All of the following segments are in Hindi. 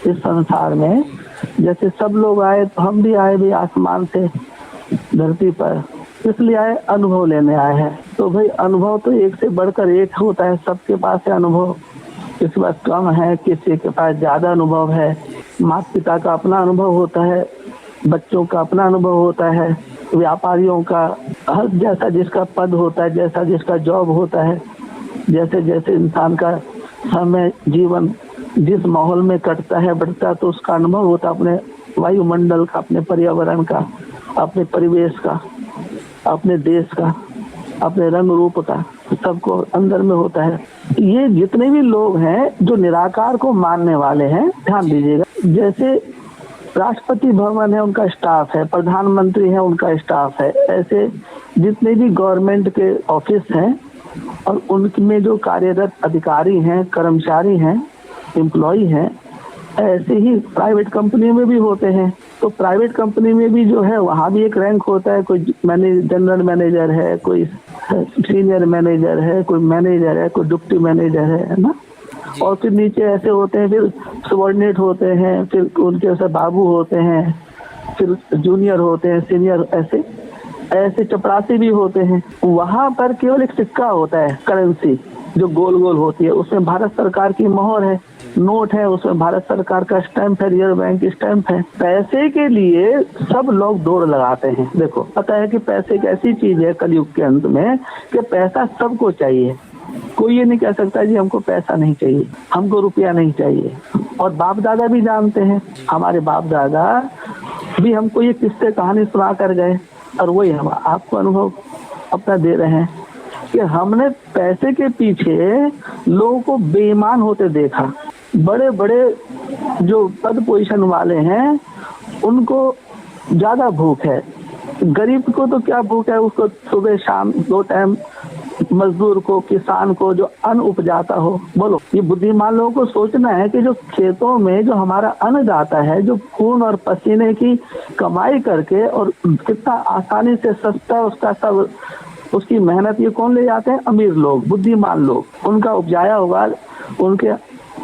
इस संसार में। जैसे सब लोग आए तो हम भी आए भी आसमान से धरती पर, इसलिए आए अनुभव लेने आए हैं। तो भाई अनुभव तो एक से बढ़कर एक होता है, सबके पास है अनुभव। किसी के पास कम है, किसी के पास ज्यादा अनुभव है। माता पिता का अपना अनुभव होता है, बच्चों का अपना अनुभव होता है, व्यापारियों का, हर जैसा जिसका पद होता है, जैसा जिसका जॉब होता है, जैसे जैसे इंसान का समय जीवन जिस माहौल में कटता है बढ़ता है, तो उसका अनुभव होता है अपने वायुमंडल का, अपने पर्यावरण का, अपने परिवेश का, अपने देश का, अपने रंग रूप का, सबको अंदर में होता है। ये जितने भी लोग हैं जो निराकार को मानने वाले हैं, ध्यान दीजिएगा, जैसे राष्ट्रपति भवन है उनका स्टाफ है, प्रधानमंत्री है उनका स्टाफ है, ऐसे जितने भी गवर्नमेंट के ऑफिस हैं और उनमें जो कार्यरत अधिकारी हैं, कर्मचारी हैं, एम्प्लॉय हैं, ऐसे ही प्राइवेट कंपनी में भी होते हैं। तो प्राइवेट कंपनी में भी जो है वहाँ भी एक रैंक होता है, कोई जनरल मैनेजर है, कोई सीनियर मैनेजर है, कोई मैनेजर है, कोई डिप्टी मैनेजर है ना। और फिर नीचे ऐसे होते हैं, फिर सबॉर्डिनेट होते हैं, फिर उनके ऐसे बाबू होते हैं, फिर जूनियर होते हैं, सीनियर, ऐसे ऐसे चपरासी भी होते हैं। वहाँ पर केवल एक सिक्का होता है, करेंसी जो गोल गोल होती है, उसमें भारत सरकार की मोहर है, नोट है, उसमें भारत सरकार का स्टैंप है, रिजर्व बैंक की स्टैंप है। पैसे के लिए सब लोग दौड़ लगाते हैं। देखो पता है कि पैसे एक ऐसी चीज है कलयुग के अंत में कि पैसा सबको चाहिए। कोई ये नहीं कह सकता जी हमको पैसा नहीं चाहिए, हमको रुपया नहीं चाहिए। और बाप दादा भी जानते हैं, हमारे बाप दादा भी हमको ये किस्से कहानी सुना कर गए, और वही हम आपको अनुभव अपना दे रहे हैं कि हमने पैसे के पीछे लोगों को बेईमान होते देखा। बड़े बड़े जो पद पोजीशन वाले हैं उनको ज्यादा भूख है, गरीब को तो क्या भूख है, उसको सुबह शाम 2 टाइम, मजदूर को, किसान को जो अन्न उपजाता हो। बोलो, ये बुद्धिमान लोगों को सोचना है कि जो खेतों में जो हमारा अन्न जाता है, जो खून और पसीने की कमाई करके, और कितना आसानी से सस्ता उसका सब, उसकी मेहनत, ये कौन ले जाते हैं? अमीर लोग, बुद्धिमान लोग। उनका उपजाया हुआ, उनके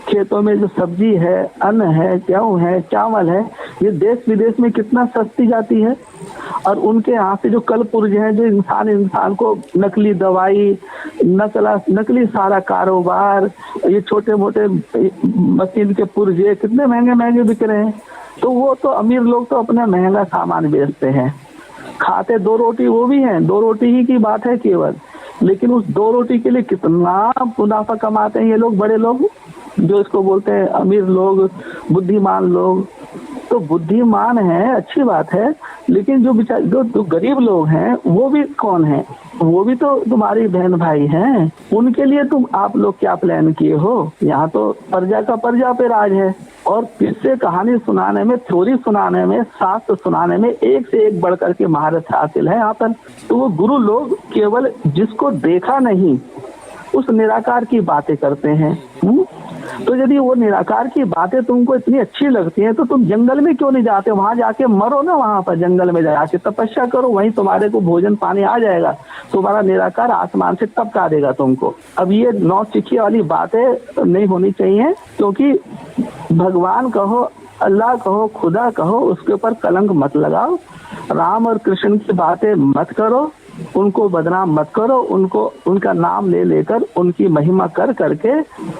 खेतों में जो सब्जी है, अन्न है, गेहूं है, चावल है, ये देश विदेश में कितना सस्ती जाती है। और उनके यहाँ से जो कल पुर्ज हैं, जो इंसान को नकली दवाई, नकली सारा कारोबार, ये छोटे मोटे मशीन के पुर्जे कितने महंगे महंगे बिक रहे हैं। तो वो तो अमीर लोग तो अपना महंगा सामान बेचते हैं, खाते 2 रोटी वो भी हैं, 2 रोटी ही की बात है केवल, लेकिन उस 2 रोटी के लिए कितना मुनाफा कमाते हैं ये लोग, बड़े लोग जो इसको बोलते हैं अमीर लोग, बुद्धिमान लोग। तो बुद्धिमान है, अच्छी बात है, लेकिन जो बेचारे जो गरीब लोग हैं वो भी कौन है? वो भी तो तुम्हारी बहन भाई हैं। उनके लिए आप लोग क्या प्लान किए हो? यहाँ तो प्रजा का प्रजा पे राज है। और किससे कहानी सुनाने में, थ्योरी सुनाने में, शास्त्र सुनाने में एक से एक बढ़कर के महारत हासिल है यहाँ पर। तो वो गुरु लोग केवल जिसको देखा नहीं उस निराकार की बातें करते हैं। तो यदि वो निराकार की बातें तुमको इतनी अच्छी लगती हैं तो तुम जंगल में क्यों नहीं जाते? वहां जाके मरो ना, वहां पर जंगल में जाके तपस्या करो, वहीं तुम्हारे को भोजन पानी आ जाएगा, तुम्हारा निराकार आसमान से टपका देगा तुमको। अब ये नौसिखिया वाली बातें नहीं होनी चाहिए, क्योंकि भगवान कहो, अल्लाह कहो, खुदा कहो, उसके ऊपर कलंक मत लगाओ। राम और कृष्ण की बातें मत करो, उनको बदनाम मत करो, उनको उनका नाम ले लेकर उनकी महिमा कर करके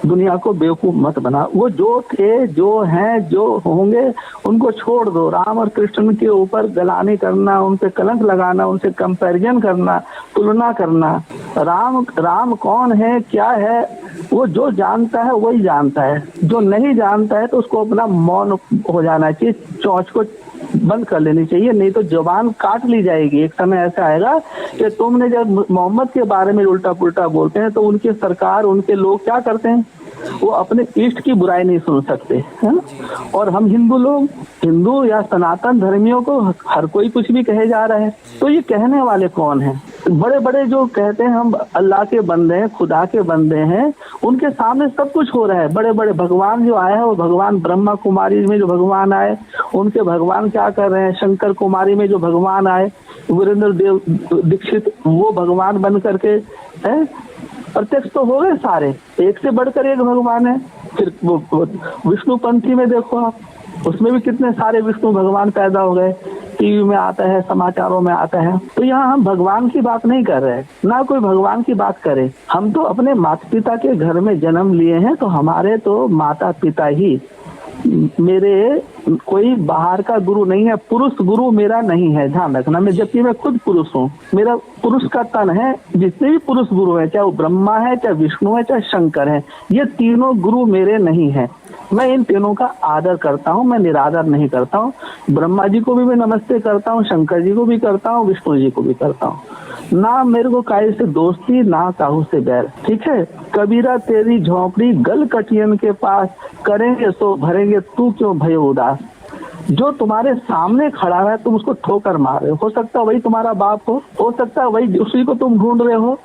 दुनिया को बेवकूफ मत बना। वो जो थे, जो हैं, जो होंगे उनको छोड़ दो। राम और कृष्ण के ऊपर गलानी करना, उन पे कलंक लगाना, उनसे कंपैरिजन करना, तुलना करना। राम कौन है, क्या है, वो जो जानता है वही जानता है, जो नहीं जानता है तो उसको अपना मौन हो जाना चाहिए, चौंच को बंद कर लेनी चाहिए, नहीं तो जुबान काट ली जाएगी। एक समय ऐसा आएगा कि तुमने जब मोहम्मद के बारे में उल्टा पुल्टा बोलते हैं तो उनकी सरकार, उनके लोग क्या करते हैं, वो अपने इष्ट की बुराई नहीं सुन सकते हैं। और हम हिंदू लोग, हिंदू या सनातन धर्मियों को हर कोई कुछ भी कहे जा रहा है। तो ये कहने वाले कौन हैं? बड़े बड़े जो कहते हैं हम अल्लाह के बंदे हैं, खुदा के बंदे हैं, उनके सामने सब कुछ हो रहा है। बड़े बड़े भगवान जो आए हैं, वो भगवान ब्रह्मा कुमारी में जो भगवान आए, उनके भगवान क्या कर रहे हैं? शंकर कुमारी में जो भगवान आए, वीरेंद्र देव दीक्षित, वो भगवान बन करके है प्रत्यक्ष तो हो गए सारे, एक से बढ़कर एक भगवान है। फिर वो विष्णु पंथी में देखो आप, उसमें भी कितने सारे विष्णु भगवान पैदा हो गए, टीवी में आता है, समाचारों में आता है। तो यहाँ हम भगवान की बात नहीं कर रहे, ना कोई भगवान की बात करे। हम तो अपने माता पिता के घर में जन्म लिए हैं, तो हमारे तो माता पिता ही मेरे, कोई बाहर का गुरु नहीं है, पुरुष गुरु मेरा नहीं है, ध्यान रखना। मैं जबकि मैं खुद पुरुष हूँ, मेरा पुरुष का तन है। जितने भी पुरुष गुरु है, चाहे वो ब्रह्मा है, चाहे विष्णु है, चाहे शंकर है, ये तीनों गुरु मेरे नहीं है। मैं इन तीनों का आदर करता हूँ, मैं निरादर नहीं करता हूँ। ब्रह्मा जी को भी मैं नमस्ते करता हूँ, शंकर जी को भी करता हूँ, विष्णु जी को भी करता हूँ। ना मेरे को काहे से दोस्ती, ना काहू से बैर, ठीक है। कबीरा तेरी झोंपड़ी गल कटियन के पास, करेंगे सो भरेंगे तू क्यों भय उदास। जो तुम्हारे सामने खड़ा है तुम उसको ठोकर मार रहे हो सकता है वही तुम्हारा बाप हो सकता है वही उसी को तुम ढूंढ रहे हो,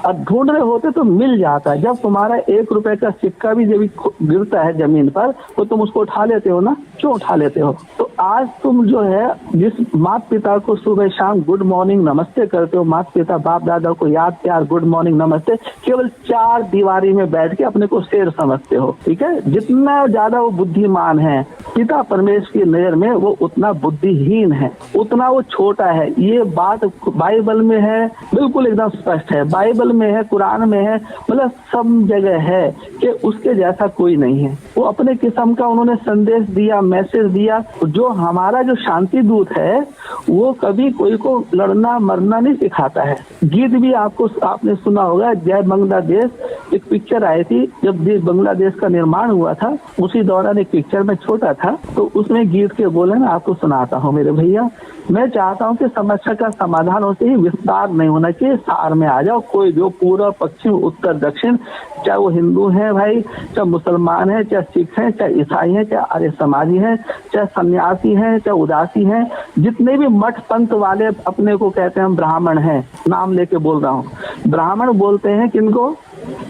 और ढूंढ रहे होते तो मिल जाता है। जब तुम्हारा 1 रुपए का सिक्का भी जब गिरता है जमीन पर, तो तुम उसको उठा लेते हो ना, क्यों उठा लेते हो। तो आज तुम जो है जिस माता पिता को सुबह शाम गुड मॉर्निंग नमस्ते करते हो, माता पिता बाप दादा को याद प्यार गुड मॉर्निंग नमस्ते, केवल 4 दीवारी में बैठ के अपने को शेर समझते हो, ठीक है। जितना ज्यादा वो बुद्धिमान है पिता परमेश्वर की नजर में, वो उतना बुद्धिहीन है, उतना वो छोटा है। ये बात बाइबल में है, बिल्कुल एकदम स्पष्ट है, बाइबल में है, कुरान में है, मतलब सब जगह है कि उसके जैसा कोई नहीं है। वो अपने किस्म का उन्होंने संदेश दिया, मैसेज दिया। जो हमारा जो शांति दूत है वो कभी कोई को लड़ना मरना नहीं सिखाता है। गीत भी आपने सुना होगा, जय बांग्लादेश, एक पिक्चर आई थी जब देश बांग्लादेश का निर्माण हुआ था, उसी दौरान एक पिक्चर में छोटा था, तो उसमें गीत के बोले मैं आपको सुनाता हूँ मेरे भैया। मैं चाहता हूँ कि समस्या का समाधान होते ही विस्तार नहीं होना चाहिए, सार में आ जाओ। कोई जो पूर्व पश्चिम उत्तर दक्षिण, चाहे वो हिंदू है भाई, चाहे मुसलमान है, चाहे सिख है, चाहे ईसाई है, चाहे आर्य समाजी है, चाहे सन्यासी है, चाहे उदासी है, जितने भी मठ पंथ वाले अपने को कहते हैं हम ब्राह्मण हैं, नाम लेके बोल रहा हूँ। ब्राह्मण बोलते हैं किनको,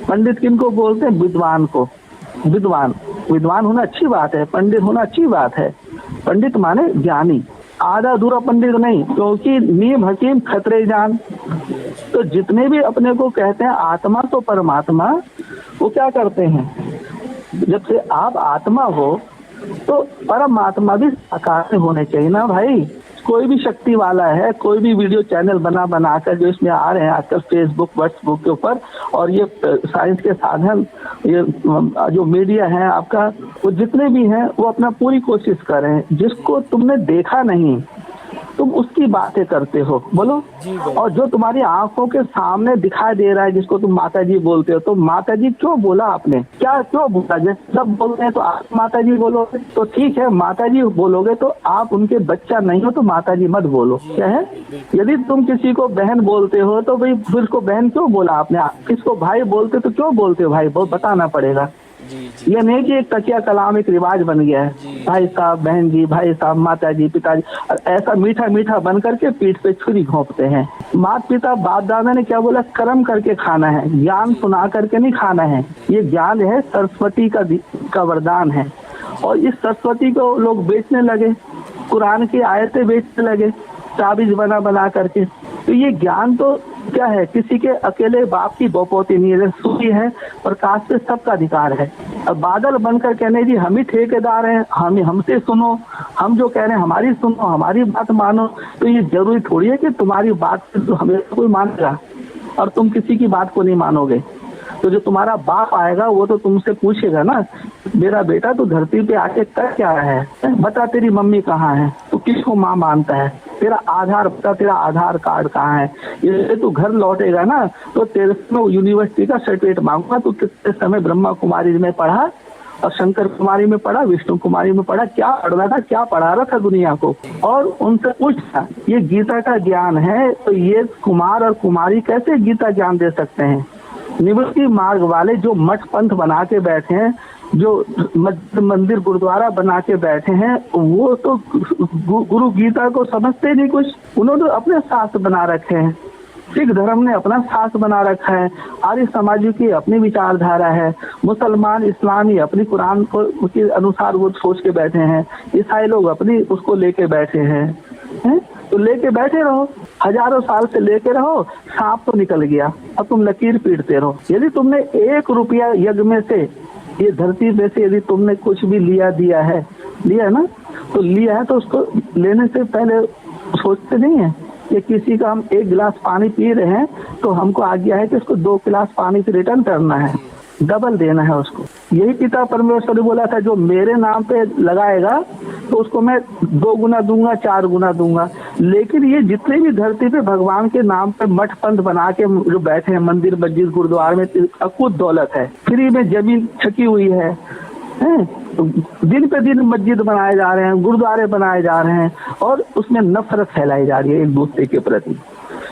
पंडित किनको बोलते हैं, विद्वान को। विद्वान होना अच्छी बात है, पंडित होना अच्छी बात है। पंडित माने ज्ञानी, आधा अधूरा पंडित नहीं, क्योंकि नीम हकीम खतरे जान। तो जितने भी अपने को कहते हैं आत्मा तो परमात्मा, वो क्या करते हैं, जब से आप आत्मा हो तो परमात्मा भी साकार होने चाहिए ना भाई। कोई भी शक्ति वाला है, कोई भी वीडियो चैनल बनाकर जो इसमें आ रहे हैं आजकल फेसबुक व्हाट्सबुक के ऊपर, और ये साइंस के साधन, ये जो मीडिया है आपका, वो जितने भी हैं वो अपना पूरी कोशिश कर रहे हैं। जिसको तुमने देखा नहीं तुम उसकी बातें करते हो, बोलो। और जो तुम्हारी आंखों के सामने दिखाई दे रहा है, जिसको तुम माता जी बोलते हो, तो माता जी क्यों बोला आपने, क्या क्यों बोला। जैसे सब बोलते हैं तो आप माता जी बोलोगे तो ठीक है, माता जी बोलोगे तो आप उनके बच्चा नहीं हो तो माता जी मत बोलो, क्या है। यदि तुम किसी को बहन बोलते हो तो भाई फिर उसको बहन क्यों बोला आपने, किसको भाई बोलते तो क्यों बोलते हो भाई, बहुत बताना पड़ेगा। ये नहीं कि एक तकिया कलाम एक रिवाज बन गया है, भाई साहब बहन जी, भाई साहब माता जी, पिताजी, ऐसा मीठा मीठा बन करके पीठ पे छुरी घोंपते हैं। माता पिता बाप दादा ने क्या बोला, कर्म करके खाना है, ज्ञान सुना करके नहीं खाना है। ये ज्ञान है सरस्वती का वरदान है, और इस सरस्वती को लोग बेचने लगे, कुरान की आयतें बेचने लगे ताबीज बना करके। तो ये ज्ञान तो क्या है, किसी के अकेले बाप की बपोती नहीं है, सूर्य है, प्रकाश पे सबका अधिकार है। अब बादल बनकर कहने जी हम ही ठेकेदार हैं, हमसे सुनो, हम जो कह रहे हैं हमारी सुनो, हमारी बात मानो, तो ये जरूरी थोड़ी है कि तुम्हारी बात तो हमें कोई मानेगा और तुम किसी की बात को नहीं मानोगे। तो जो तुम्हारा बाप आएगा वो तो तुमसे पूछेगा ना, मेरा बेटा तू धरती पे आके कर क्या रहा है, बता तेरी मम्मी कहाँ है, तू किसको माँ मानता है, तेरा आधार बता, तेरा आधार कार्ड कहाँ है। ये तू घर लौटेगा ना तो तेरे से यूनिवर्सिटी का सर्टिफिकेट मांगूंगा, तू कितने समय ब्रह्मा कुमारी में पढ़ा और शंकर कुमारी में पढ़ा, विष्णु कुमारी में पढ़ा, क्या पढ़ना था, क्या पढ़ा रहा था दुनिया को, और उनसे पूछा। ये गीता का ज्ञान है, तो ये कुमार और कुमारी कैसे गीता ज्ञान दे सकते हैं। निवृत्ति मार्ग वाले जो मठ पंथ बना के बैठे हैं, जो मंदिर गुरुद्वारा बना के बैठे हैं, वो तो गुरु गीता को समझते नहीं कुछ। उन्होंने तो अपने शास्त्र बना रखे हैं, सिख धर्म ने अपना शास्त्र बना रखा है, आर्य समाज की अपनी विचारधारा है, मुसलमान इस्लामी अपनी कुरान को के अनुसार वो सोच के बैठे हैं, ईसाई लोग अपनी उसको लेके बैठे हैं। तो तो लेके बैठे रहो, हजारों साल से लेके रहो, सांप तो निकल गया, अब तुम लकीर पीटते रहो। यदि तुमने 1 रुपया यज्ञ में से, ये धरती में से यदि तुमने कुछ भी लिया है ना, तो लिया है तो उसको लेने से पहले सोचते नहीं है कि किसी का हम 1 गिलास पानी पी रहे हैं तो हमको आज्ञा है कि उसको 2 गिलास पानी से रिटर्न करना है, डबल देना है उसको। यही पिता परमेश्वर ने बोला था, जो मेरे नाम पे लगाएगा तो उसको मैं 2 गुना दूंगा, 4 गुना दूंगा। लेकिन ये जितने भी धरती पे भगवान के नाम पे मठ पंथ बना के जो बैठे हैं, मंदिर मस्जिद गुरुद्वार में अकूत दौलत है, फ्री में जमीन छकी हुई है, दिन पे दिन मस्जिद बनाए जा रहे हैं, गुरुद्वारे बनाए जा रहे हैं, और उसमें नफरत फैलाई जा रही है एक दूसरे के प्रति।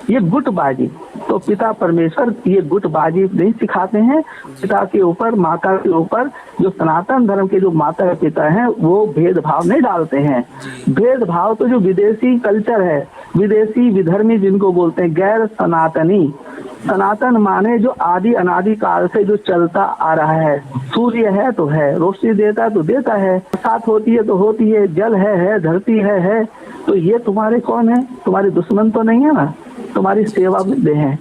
ये गुटबाजी, तो पिता परमेश्वर ये गुटबाजी नहीं सिखाते हैं। पिता के ऊपर, माता के ऊपर, जो सनातन धर्म के जो माता पिता हैं वो भेदभाव नहीं डालते हैं। भेदभाव तो जो विदेशी कल्चर है, विदेशी विधर्मी जिनको बोलते हैं, गैर सनातनी। सनातन माने जो आदि अनादि काल से जो चलता आ रहा है। सूर्य है तो है, रोशनी देता है तो देता है, बरसात होती है तो होती है, जल है, धरती है। तो ये तुम्हारे कौन है? तुम्हारे दुश्मन तो नहीं है ना, तुम्हारी सेवा में है,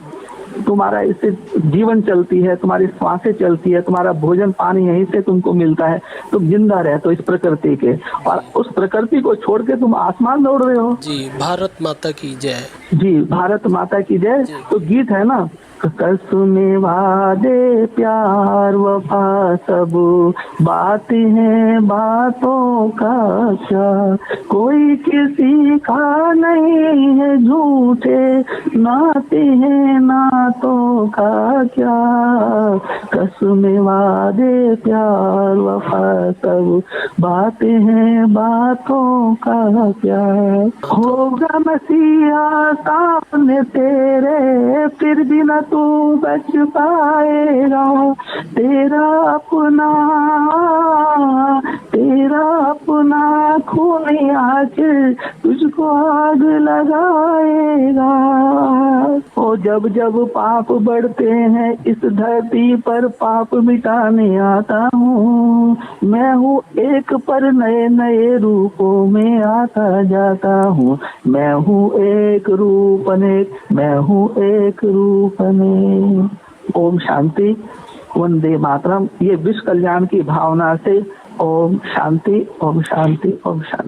तुम्हारा इससे जीवन चलती है, तुम्हारी सांसें चलती है, तुम्हारा भोजन पानी यहीं से तुमको मिलता है, तुम जिंदा रहते हो इस प्रकृति के, और उस प्रकृति को छोड़ के तुम आसमान दौड़ रहे हो। जी, भारत माता की जय। जी, भारत माता की जय। तो गीत है ना, कसमें वादे प्यार वफा सब बातें हैं बातों का क्या, कोई किसी का नहीं है, झूठे नाते हैं नातों का क्या, कसमें वादे प्यार वफा सब बातें हैं बातों का क्या, होगा मसीहा सामने तेरे फिर भी न तू बच पाएगा, तेरा अपना खूनी आँच तुझको आग लगाएगा। ओ जब जब पाप बढ़ते हैं इस धरती पर, पाप मिटाने आता हूँ मैं हूँ एक, पर नए नए रूपों में आता जाता हूँ, मैं हूँ एक रूप अनेक, मैं हूँ एक रूप अनेक। ओम शांति, वंदे मातरम। ये विश्व कल्याण की भावना से ओम शांति, ओम शांति, ओम शांति।